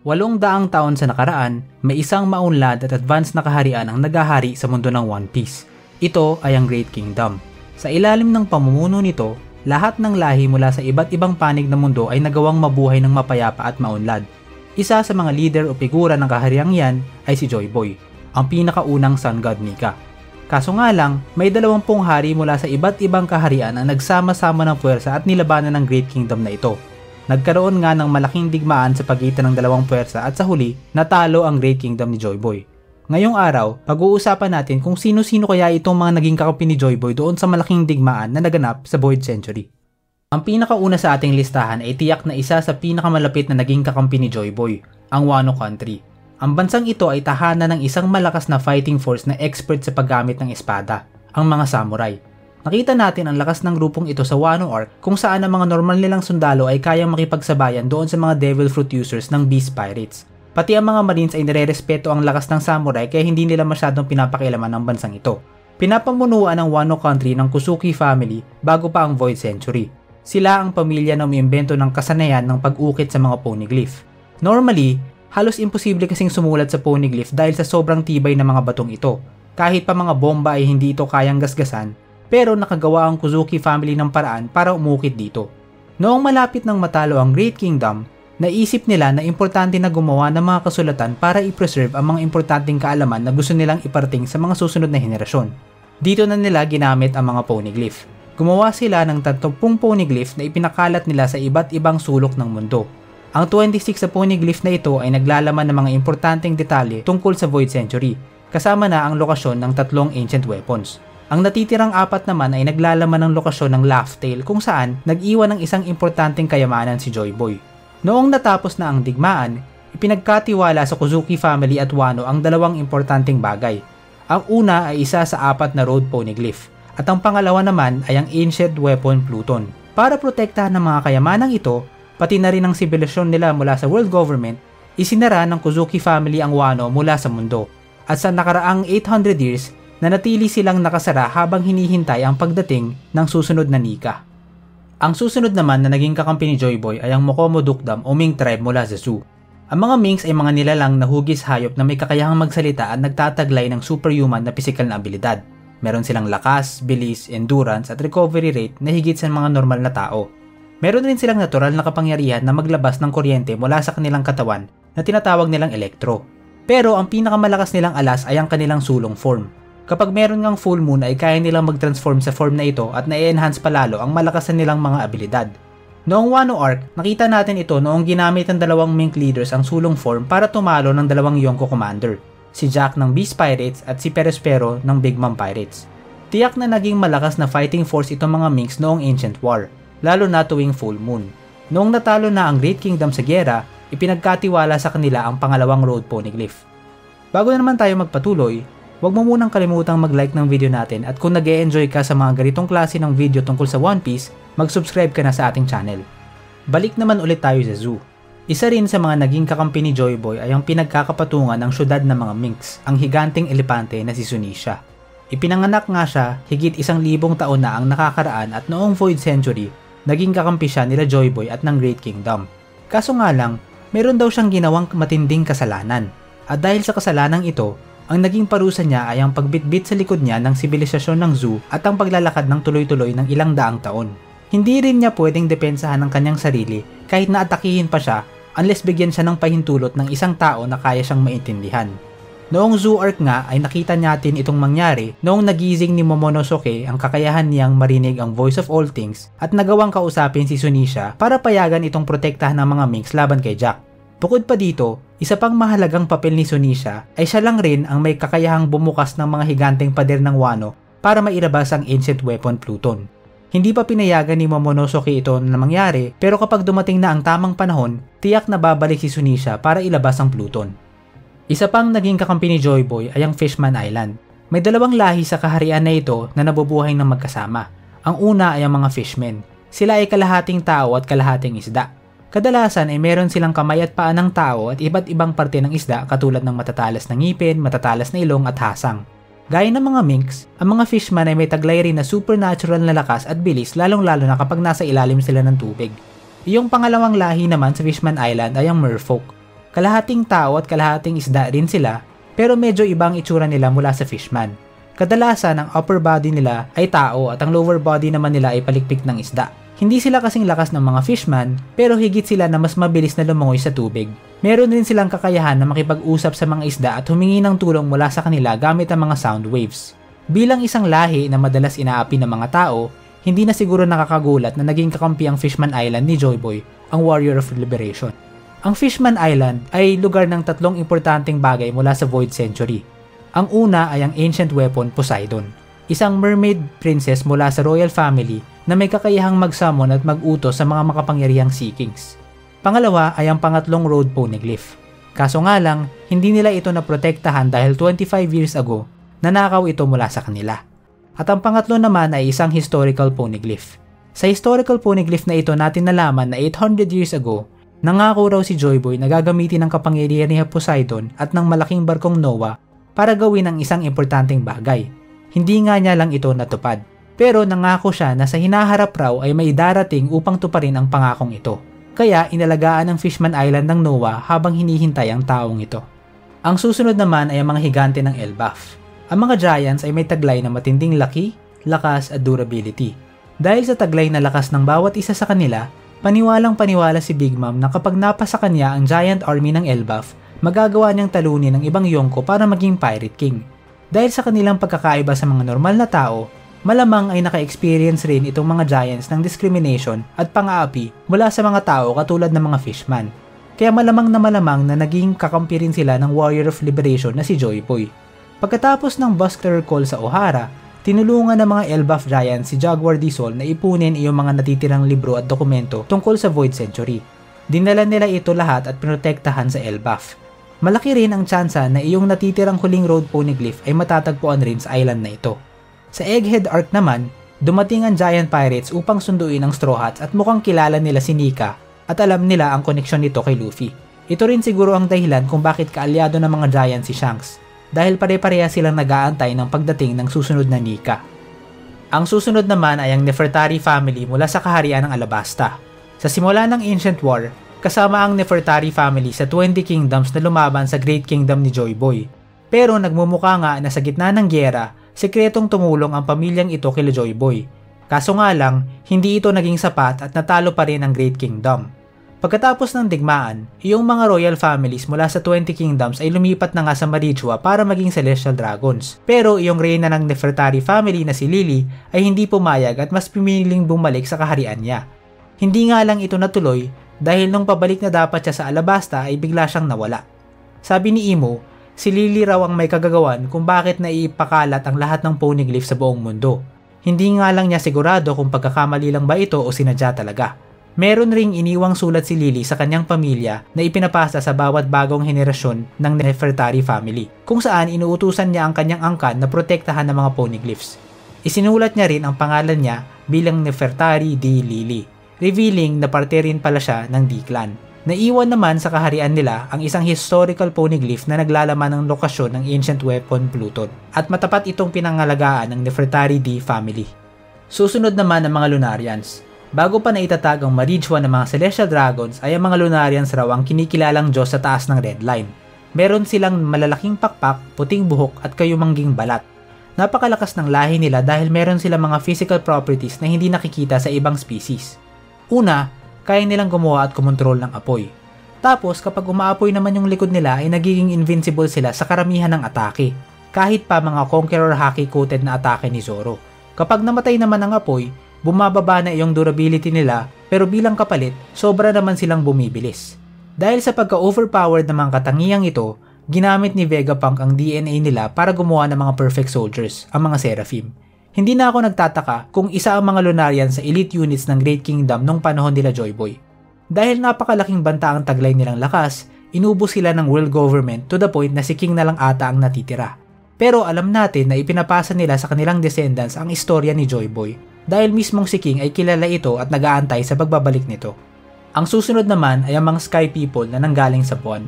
800 taon sa nakaraan, may isang maunlad at advanced na kaharian ang nagahari sa mundo ng One Piece. Ito ay ang Great Kingdom. Sa ilalim ng pamumuno nito, lahat ng lahi mula sa iba't ibang panig ng mundo ay nagawang mabuhay ng mapayapa at maunlad. Isa sa mga leader o figura ng kahariang yan ay si Joy Boy, ang pinakaunang Sun God Nika. Kaso nga lang, may 20 hari mula sa iba't ibang kaharian ang nagsama-sama ng puwersa at nilabanan ng Great Kingdom na ito. Nagkaroon nga ng malaking digmaan sa pagitan ng dalawang puwersa at sa huli, natalo ang Great Kingdom ni Joy Boy. Ngayong araw, pag-uusapan natin kung sino-sino kaya itong mga naging kakampi ni Joy Boy doon sa malaking digmaan na naganap sa Void Century. Ang pinakauna sa ating listahan ay tiyak na isa sa pinakamalapit na naging kakampi ni Joy Boy, ang Wano Country. Ang bansang ito ay tahanan ng isang malakas na fighting force na expert sa paggamit ng espada, ang mga samurai. Nakita natin ang lakas ng grupong ito sa Wano Arc kung saan ang mga normal nilang sundalo ay kayang makipagsabayan doon sa mga Devil Fruit users ng Beast Pirates. Pati ang mga Marines ay nire-respeto ang lakas ng samurai kaya hindi nila masyadong pinapakialaman ng bansang ito. Pinapamunuan ng Wano Country ng Kusuki family bago pa ang Void Century. Sila ang pamilya na umiimbento ng kasanayan ng pag-ukit sa mga poneglyph. Normally, halos imposible kasing sumulat sa poneglyph dahil sa sobrang tibay ng mga batong ito. Kahit pa mga bomba ay hindi ito kayang gasgasan, pero nakagawa ang Kuzuki family ng paraan para umukit dito. Noong malapit nang matalo ang Great Kingdom, naisip nila na importante na gumawa ng mga kasulatan para i-preserve ang mga importanteng kaalaman na gusto nilang iparating sa mga susunod na henerasyon. Dito na nila ginamit ang mga poneglyph. Gumawa sila ng 30 poneglyph na ipinakalat nila sa iba't ibang sulok ng mundo. Ang 26 na poneglyph na ito ay naglalaman ng mga importanteng detalye tungkol sa Void Century, kasama na ang lokasyon ng 3 ancient weapons. Ang natitirang 4 naman ay naglalaman ng lokasyon ng Laugh Tale kung saan nag-iwan ng isang importanteng kayamanan si Joy Boy. Noong natapos na ang digmaan, ipinagkatiwala sa Kuzuki family at Wano ang 2 importanteng bagay. Ang una ay isa sa 4 na road poneglyph at ang pangalawa naman ay ang ancient weapon Pluton. Para protektahan ng mga kayamanang ito, pati na rin ang sibilisyon nila mula sa world government, isinara ng Kuzuki family ang Wano mula sa mundo. At sa nakaraang 800 years, nanatili silang nakasara habang hinihintay ang pagdating ng susunod na Nika. Ang susunod naman na naging kakampi ni Joy Boy ay ang Mokomo Dukdam o Ming tribe mula sa zoo. Ang mga Mings ay mga nilalang na hugis hayop na may kakayahang magsalita at nagtataglay ng superhuman na pisikal na abilidad. Meron silang lakas, bilis, endurance at recovery rate na higit sa mga normal na tao. Meron rin silang natural na kapangyarihan na maglabas ng kuryente mula sa kanilang katawan na tinatawag nilang elektro. Pero ang pinakamalakas nilang alas ay ang kanilang sulong form. Kapag meron ngang full moon ay kaya nilang mag-transform sa form na ito at na-enhance palalo ang malakasan nilang mga abilidad. Noong Wano Arc, nakita natin ito noong ginamit ng 2 Mink leaders ang sulong form para tumalo ng 2 Yonko commander, si Jack ng Beast Pirates at si Perospero ng Big Mom Pirates. Tiyak na naging malakas na fighting force itong mga Minks noong Ancient War, lalo na tuwing full moon. Noong natalo na ang Great Kingdom sa giyera, ipinagkatiwala sa kanila ang pangalawang road poneglyph. Bago na naman tayo magpatuloy, huwag mo munang kalimutang mag-like ng video natin at kung nag-e-enjoy ka sa mga ganitong klase ng video tungkol sa One Piece, mag-subscribe ka na sa ating channel. Balik naman ulit tayo sa zoo. Isa rin sa mga naging kakampi ni Joy Boy ay ang pinagkakapatungan ng syudad ng mga Minks, ang higanting elepante na si Zunisha. Ipinanganak nga siya higit 1,000 taon na ang nakakaraan at noong Void Century, naging kakampi siya nila Joy Boy at ng Great Kingdom. Kaso nga lang, meron daw siyang ginawang matinding kasalanan. At dahil sa kasalanang ito, ang naging parusa niya ay ang pagbitbit sa likod niya ng sibilisasyon ng zoo at ang paglalakad ng tuloy-tuloy ng ilang daang taon. Hindi rin niya pwedeng depensahan ng kanyang sarili kahit na atakihin pa siya unless bigyan siya ng pahintulot ng isang tao na kaya siyang maintindihan. Noong zoo arc nga ay nakita natin itong mangyari noong nagising ni Momonosuke ang kakayahan niyang marinig ang voice of all things at nagawang kausapin si Zunisha para payagan itong protektahan ng mga Minks laban kay Jack. Bukod pa dito, isa pang mahalagang papel ni Zunisha ay siya lang rin ang may kakayahang bumukas ng mga higanteng pader ng Wano para mairabas ang ancient weapon Pluton. Hindi pa pinayagan ni Momonosuke ito na mangyari pero kapag dumating na ang tamang panahon, tiyak na babalik si Zunisha para ilabas ang Pluton. Isa pang naging kakampi ni Joy Boy ay ang Fishman Island. May 2 lahi sa kaharian na ito na nabubuhay ng magkasama. Ang una ay ang mga fishmen. Sila ay kalahating tao at kalahating isda. Kadalasan ay meron silang kamay at paa ng tao at iba't ibang parte ng isda katulad ng matatalas na ngipin, matatalas na ilong at hasang. Gaya ng mga minks, ang mga fishman ay may taglay rin na supernatural na lakas at bilis lalong-lalo na kapag nasa ilalim sila ng tubig. Iyong pangalawang lahi naman sa Fishman Island ay ang merfolk. Kalahating tao at kalahating isda rin sila, pero medyo ibang itsura nila mula sa fishman. Kadalasan ang upper body nila ay tao at ang lower body naman nila ay palikpik ng isda. Hindi sila kasing lakas ng mga fishman, pero higit sila na mas mabilis na lumangoy sa tubig. Meron din silang kakayahan na makipag-usap sa mga isda at humingi ng tulong mula sa kanila gamit ang mga sound waves. Bilang isang lahi na madalas inaapi ng mga tao, hindi na siguro nakakagulat na naging kakampi ang Fishman Island ni Joy Boy, ang Warrior of Liberation. Ang Fishman Island ay lugar ng tatlong importanteng bagay mula sa Void Century. Ang una ay ang ancient weapon Poseidon, isang mermaid princess mula sa royal family na may kakayahang mag-summon at mag-utos sa mga makapangyarihang Sea Kings. Pangalawa ay ang pangatlong road poneglyph. Kaso nga lang, hindi nila ito naprotektahan dahil 25 years ago, nanakaw ito mula sa kanila. At ang pangatlo naman ay isang historical poneglyph. Sa historical poneglyph na ito natin nalaman na 800 years ago, nangako raw si Joy Boy na gagamitin ang kapangyarihan ni Poseidon at ng malaking barkong Noah para gawin ang isang importanteng bagay. Hindi nga niya lang ito natupad. Pero nangako siya na sa hinaharap raw ay may darating upang tuparin ang pangakong ito. Kaya inalagaan ng Fishman Island ng Noah habang hinihintay ang taong ito. Ang susunod naman ay ang mga higante ng Elbaf. Ang mga giants ay may taglay na matinding laki, lakas at durability. Dahil sa taglay na lakas ng bawat isa sa kanila, paniwalang paniwala si Big Mom na kapag napasa kanya ang giant army ng Elbaf, magagawa niyang talunin ng ibang Yonko para maging Pirate King. Dahil sa kanilang pagkakaiba sa mga normal na tao, malamang ay naka-experience rin itong mga giants ng discrimination at pang-aapi mula sa mga tao katulad ng mga fishman. Kaya malamang na naging kakampi rin sila ng Warrior of Liberation na si Joy Boy. Pagkatapos ng Buster Call sa Ohara, tinulungan ng mga Elbaf Giants si Jaguar D. Sol na ipunin iyong mga natitirang libro at dokumento tungkol sa Void Century. Dinala nila ito lahat at pinotektahan sa Elbaf. Malaki rin ang tsansa na iyong natitirang huling road poneglyph ay matatagpuan rin sa island na ito. Sa Egghead Arc naman, dumating ang Giant Pirates upang sunduin ang Straw Hats at mukhang kilala nila si Nika at alam nila ang koneksyon nito kay Luffy. Ito rin siguro ang dahilan kung bakit kaalyado ng mga Giant si Shanks, dahil pare-pareha silang nag-aantay ng pagdating ng susunod na Nika. Ang susunod naman ay ang Nefertari family mula sa kaharian ng Alabasta. Sa simula ng Ancient War, kasama ang Nefertari family sa 20 kingdoms na lumaban sa Great Kingdom ni Joy Boy. Pero nagmumukha nga na sa gitna ng gyera, sekretong tumulong ang pamilyang ito kila Joy Boy. Kaso nga lang, hindi ito naging sapat at natalo pa rin ang Great Kingdom. Pagkatapos ng digmaan, iyong mga royal families mula sa 20 kingdoms ay lumipat na nga sa Marichua para maging Celestial Dragons. Pero iyong reyna ng Nefertari family na si Lily ay hindi pumayag at mas piniling bumalik sa kaharian niya. Hindi nga lang ito natuloy dahil nung pabalik na dapat siya sa Alabasta ay bigla siyang nawala. Sabi ni Imo, si Lily raw ang may kagagawan kung bakit naipakalat ang lahat ng poneglyph sa buong mundo. Hindi nga lang niya sigurado kung pagkakamali lang ba ito o sinadya talaga. Meron ring iniwang sulat si Lily sa kanyang pamilya na ipinapasa sa bawat bagong henerasyon ng Nefertari family, kung saan inuutusan niya ang kanyang angkan na protektahan ng mga poneglyphs. Isinulat niya rin ang pangalan niya bilang Nefertari D. Lily, revealing na parte rin pala siya ng D-Clan. Naiwan naman sa kaharian nila ang isang historical poneglyph na naglalaman ng lokasyon ng ancient weapon Pluton at matapat itong pinangalagaan ng Nefertari D family. Susunod naman ang mga Lunarians. Bago pa naitatag ang Marichua ng mga Celestial Dragons ay ang mga Lunarians raw ang kinikilalang Diyos sa taas ng Red Line. Meron silang malalaking pakpak, puting buhok at kayumangging balat. Napakalakas ng lahi nila dahil meron silang mga physical properties na hindi nakikita sa ibang species. Una, kaya nilang gumawa at kumontrol ng apoy. Tapos kapag umaapoy naman yung likod nila ay nagiging invincible sila sa karamihan ng atake, kahit pa mga Conqueror Haki coated na atake ni Zoro. Kapag namatay naman ang apoy, bumababa na yung durability nila pero bilang kapalit, sobra naman silang bumibilis. Dahil sa pagka-overpowered ng mga katangiyang ito, ginamit ni Vegapunk ang DNA nila para gumawa ng mga perfect soldiers, ang mga Seraphim. Hindi na ako nagtataka kung isa ang mga Lunarian sa elite units ng Great Kingdom nung panahon nila Joy Boy. Dahil napakalaking banta ang taglay nilang lakas, inubos sila ng world government to the point na si King na lang ata ang natitira. Pero alam natin na ipinapasa nila sa kanilang descendants ang istorya ni Joy Boy dahil mismong si King ay kilala ito at nag-aantay sa pagbabalik nito. Ang susunod naman ay ang mga Sky People na nanggaling sa buwan.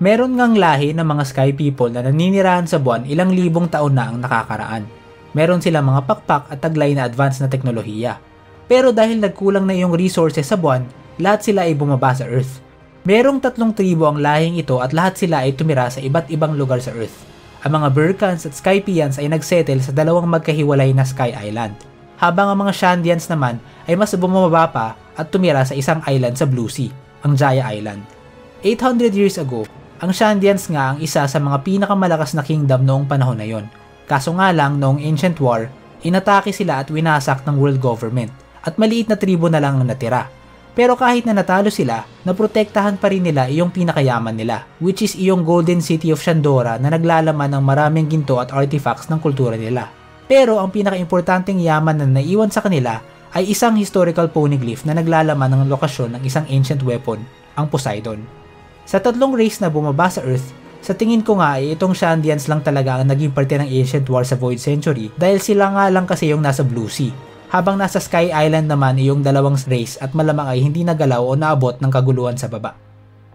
Meron ngang lahi ng mga Sky People na naninirahan sa buwan ilang libong taon na ang nakakaraan. Meron silang mga pakpak at taglay na advanced na teknolohiya. Pero dahil nagkulang na yung resources sa buwan, lahat sila ay bumaba sa Earth. Merong 3 tribo ang lahing ito at lahat sila ay tumira sa iba't ibang lugar sa Earth. Ang mga Burkans at Skypians ay nagsettle sa dalawang magkahiwalay na Sky Island, habang ang mga Shandians naman ay mas bumababa pa at tumira sa isang island sa Blue Sea, ang Jaya Island. 800 years ago, ang Shandians nga ang isa sa mga pinakamalakas na kingdom noong panahon na yon. Kaso nga lang noong Ancient War, inatake sila at winasak ng world government at maliit na tribo na lang ang natira. Pero kahit na natalo sila, naprotektahan pa rin nila iyong pinakayaman nila, which is iyong Golden City of Shandora na naglalaman ng maraming ginto at artifacts ng kultura nila. Pero ang pinakaimportanteng yaman na naiwan sa kanila ay isang historical poneglyph na naglalaman ng lokasyon ng isang ancient weapon, ang Poseidon. Sa 3 race na bumaba sa Earth, sa tingin ko nga ay itong Shandians lang talaga ang naging parte ng Ancient War sa Void Century dahil sila nga lang kasi yung nasa Blue Sea. Habang nasa Sky Island naman yung dalawang race at malamang ay hindi nagalaw o naabot ng kaguluhan sa baba.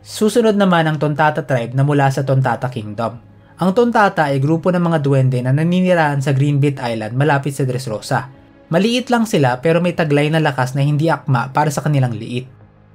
Susunod naman ang Tontata tribe na mula sa Tontata Kingdom. Ang Tontata ay grupo ng mga duwende na naninirahan sa Greenbit Island malapit sa Dressrosa. Maliit lang sila pero may taglay na lakas na hindi akma para sa kanilang liit.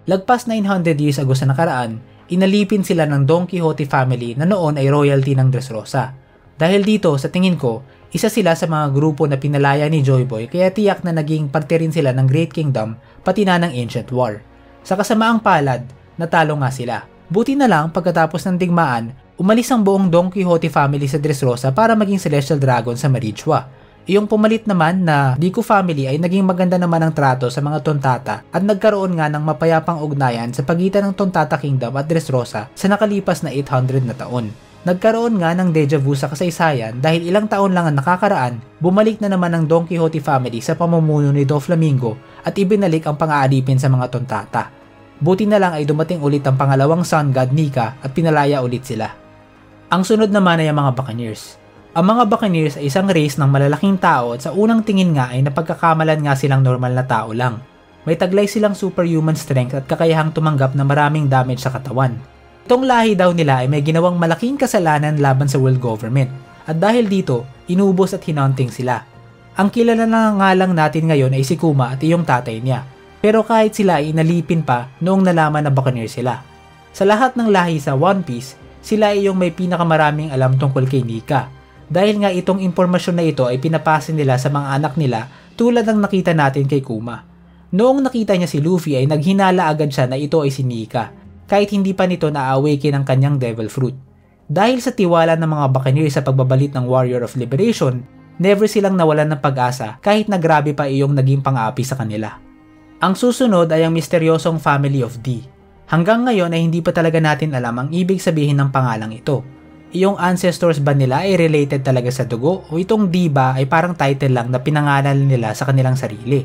Lagpas 900 years ago sa nakaraan, inalipin sila ng Don Quixote family na noon ay royalty ng Dressrosa. Dahil dito, sa tingin ko, isa sila sa mga grupo na pinalaya ni Joyboy kaya tiyak na naging parte rin sila ng Great Kingdom pati na ng Ancient War. Sa kasamaang palad, natalo nga sila. Buti na lang pagkatapos ng digmaan, umalis ang buong Don Quixote family sa Dressrosa para maging Celestial Dragon sa Marichua. Iyong pumalit naman na Deku family ay naging maganda naman ang trato sa mga Tontata at nagkaroon nga ng mapayapang ugnayan sa pagitan ng Tontata Kingdom at Dressrosa sa nakalipas na 800 na taon. Nagkaroon nga ng deja vu sa kasaysayan dahil ilang taon lang ang nakakaraan, bumalik na naman ang Don Quixote family sa pamumuno ni Doflamingo at ibinalik ang pang-aalipin sa mga Tontata. Buti na lang ay dumating ulit ang pangalawang Sun God Nika at pinalaya ulit sila. Ang sunod naman ay ang mga Buccaneers. Ang mga Buccaneers ay isang race ng malalaking tao at sa unang tingin nga ay napagkakamalan nga silang normal na tao lang. May taglay silang superhuman strength at kakayahang tumanggap na maraming damage sa katawan. Itong lahi daw nila ay may ginawang malaking kasalanan laban sa world government at dahil dito, inubos at hinunting sila. Ang kilala na nga lang natin ngayon ay si Kuma at iyong tatay niya, pero kahit sila ay inalipin pa noong nalaman na Buccaneer sila. Sa lahat ng lahi sa One Piece, sila ay iyong may pinakamaraming alam tungkol kay Nika. Dahil nga itong impormasyon na ito ay pinapasa nila sa mga anak nila tulad ng nakita natin kay Kuma. Noong nakita niya si Luffy ay naghinala agad siya na ito ay si Nika, kahit hindi pa nito na-awaken ang kanyang Devil Fruit. Dahil sa tiwala ng mga Buccaneers sa pagbabalit ng Warrior of Liberation, never silang nawalan ng pag-asa kahit na grabe pa iyong naging pang-api sa kanila. Ang susunod ay ang misteryosong Family of D. Hanggang ngayon ay hindi pa talaga natin alam ang ibig sabihin ng pangalang ito. Iyong ancestors ba nila ay related talaga sa dugo o itong D ba ay parang title lang na pinangalan nila sa kanilang sarili?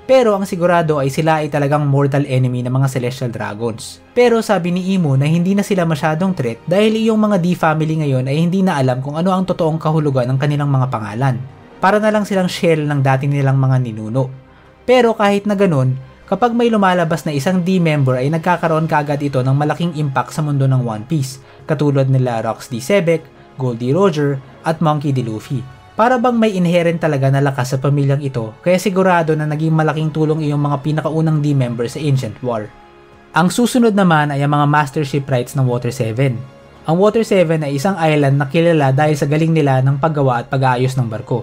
Pero ang sigurado ay sila ay talagang mortal enemy ng mga Celestial Dragons. Pero sabi ni Imo na hindi na sila masyadong threat dahil iyong mga D family ngayon ay hindi na alam kung ano ang totoong kahulugan ng kanilang mga pangalan. Para na lang silang shell ng dati nilang mga ninuno. Pero kahit na ganun, kapag may lumalabas na isang D member ay nagkakaroon kaagad ito ng malaking impact sa mundo ng One Piece, katulad nila Rox D. Sebek, Gold D. Roger, at Monkey D. Luffy. Para bang may inherent talaga na lakas sa pamilyang ito, kaya sigurado na naging malaking tulong iyong mga pinakaunang D member sa Ancient War. Ang susunod naman ay ang mga Master Shipwrights ng Water 7. Ang Water 7 ay isang island na kilala dahil sa galing nila ng paggawa at pag-aayos ng barko.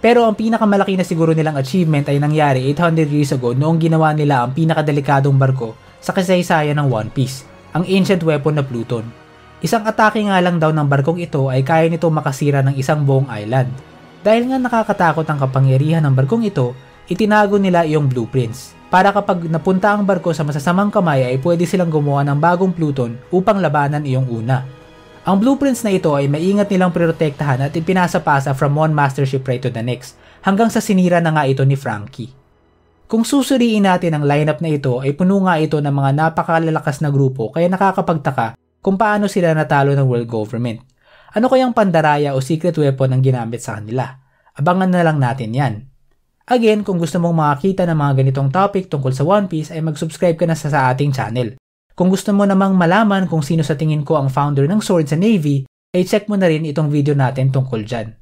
Pero ang pinakamalaki na siguro nilang achievement ay nangyari 800 years ago noong ginawa nila ang pinakadelikadong barko sa kasaysayan ng One Piece, ang ancient weapon na Pluton. Isang atake nga lang daw ng barkong ito ay kaya nito makasira ng isang buong island. Dahil nga nakakatakot ang kapangyarihan ng barkong ito, itinago nila iyong blueprints. Para kapag napunta ang barko sa masasamang kamay ay pwede silang gumawa ng bagong Pluton upang labanan iyong una. Ang blueprints na ito ay maingat nilang protektahan at ipinasa-pasa from one master shipwright to the next, hanggang sa sinira na nga ito ni Franky. Kung susuriin natin ang lineup na ito ay puno nga ito ng mga napakalalakas na grupo kaya nakakapagtaka kung paano sila natalo ng world government. Ano kayang pandaraya o secret weapon ang ginamit sa kanila? Abangan na lang natin yan. Again, kung gusto mong makakita ng mga ganitong topic tungkol sa One Piece ay mag-subscribe ka na sa ating channel. Kung gusto mo namang malaman kung sino sa tingin ko ang founder ng sword sa Navy, ay check mo na rin itong video natin tungkol dyan.